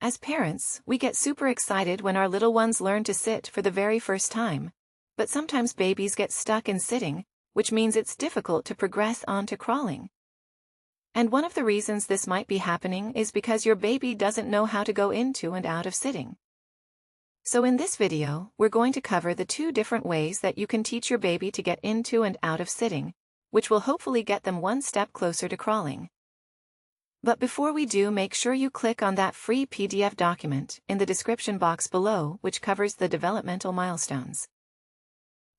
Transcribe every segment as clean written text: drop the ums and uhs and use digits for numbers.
As parents, we get super excited when our little ones learn to sit for the very first time. But sometimes babies get stuck in sitting, which means it's difficult to progress on to crawling. And one of the reasons this might be happening is because your baby doesn't know how to go into and out of sitting. So in this video, we're going to cover the 2 different ways that you can teach your baby to get into and out of sitting, which will hopefully get them one step closer to crawling. But before we do, make sure you click on that free PDF document in the description box below, which covers the developmental milestones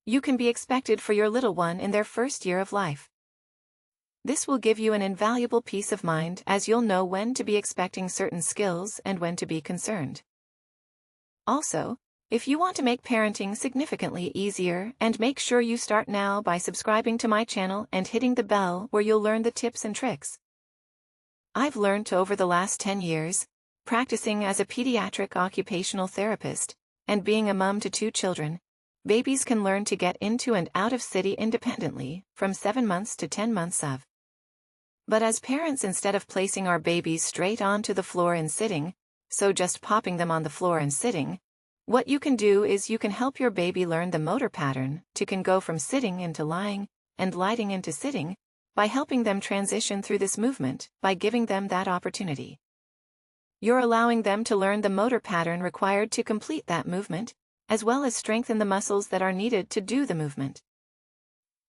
you can be expected for your little one in their first year of life. This will give you an invaluable peace of mind, as you'll know when to be expecting certain skills and when to be concerned. Also, if you want to make parenting significantly easier, and make sure you start now by subscribing to my channel and hitting the bell where you'll learn the tips and tricks I've learned over the last 10 years, practicing as a pediatric occupational therapist, and being a mom to 2 children. Babies can learn to get into and out of sitting independently, from 7 months to 10 months of. But as parents, instead of placing our babies straight onto the floor and sitting, so just popping them on the floor and sitting, what you can do is you can help your baby learn the motor pattern to can go from sitting into lying, and lying into sitting, by helping them transition through this movement, by giving them that opportunity. You're allowing them to learn the motor pattern required to complete that movement, as well as strengthen the muscles that are needed to do the movement.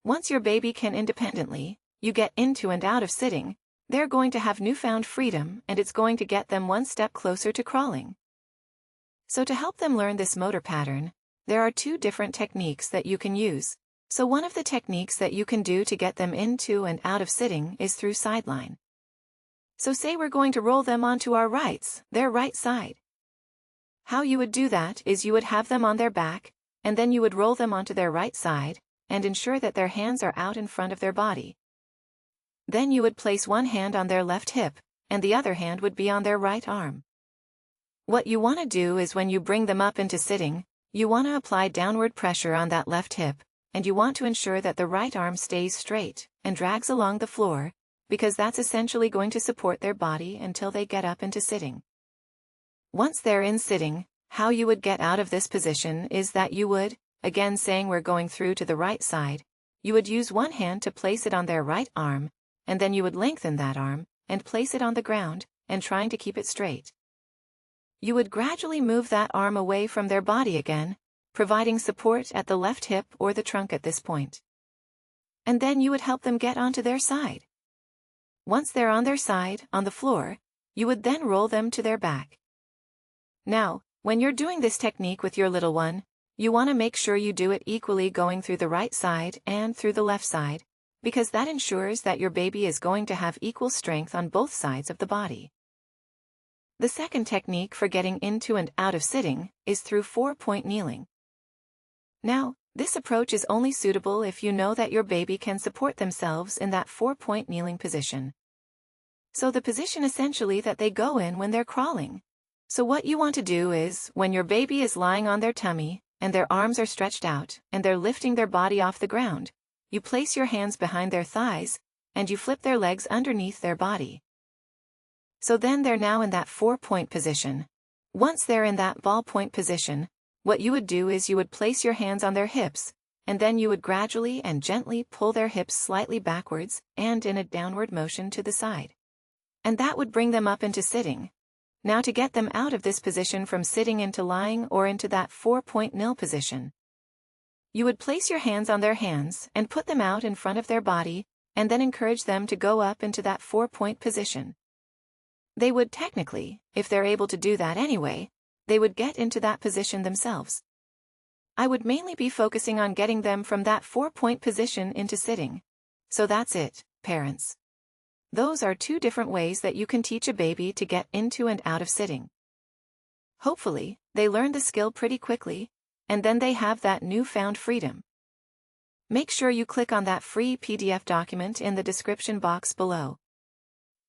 Once your baby can independently, you get into and out of sitting, they're going to have newfound freedom, and it's going to get them one step closer to crawling. So to help them learn this motor pattern, there are 2 different techniques that you can use. So one of the techniques that you can do to get them into and out of sitting is through sideline. So say we're going to roll them onto their right side. How you would do that is you would have them on their back, and then you would roll them onto their right side, and ensure that their hands are out in front of their body. Then you would place one hand on their left hip, and the other hand would be on their right arm. What you want to do is when you bring them up into sitting, you want to apply downward pressure on that left hip, and you want to ensure that the right arm stays straight and drags along the floor, because that's essentially going to support their body until they get up into sitting. Once they're in sitting, how you would get out of this position is that you would, again saying we're going through to the right side, you would use one hand to place it on their right arm, and then you would lengthen that arm, and place it on the ground, and trying to keep it straight. You would gradually move that arm away from their body again, providing support at the left hip or the trunk at this point. And then you would help them get onto their side. Once they're on their side, on the floor, you would then roll them to their back. Now, when you're doing this technique with your little one, you want to make sure you do it equally, going through the right side and through the left side, because that ensures that your baby is going to have equal strength on both sides of the body. The second technique for getting into and out of sitting is through 4-point kneeling. Now, this approach is only suitable if you know that your baby can support themselves in that 4-point kneeling position. So the position essentially that they go in when they're crawling. So what you want to do is, when your baby is lying on their tummy, and their arms are stretched out, and they're lifting their body off the ground, you place your hands behind their thighs, and you flip their legs underneath their body. So then they're now in that 4-point position. Once they're in that ballpoint position, what you would do is you would place your hands on their hips, and then you would gradually and gently pull their hips slightly backwards and in a downward motion to the side. And that would bring them up into sitting. Now to get them out of this position from sitting into lying or into that 4-point kneel position, you would place your hands on their hands and put them out in front of their body, and then encourage them to go up into that 4-point position. They would technically, if they're able to do that anyway, they would get into that position themselves. I would mainly be focusing on getting them from that 4-point position into sitting. So that's it, parents. Those are 2 different ways that you can teach a baby to get into and out of sitting. Hopefully, they learn the skill pretty quickly, and then they have that newfound freedom. Make sure you click on that free PDF document in the description box below.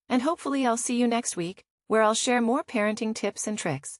And hopefully I'll see you next week, where I'll share more parenting tips and tricks.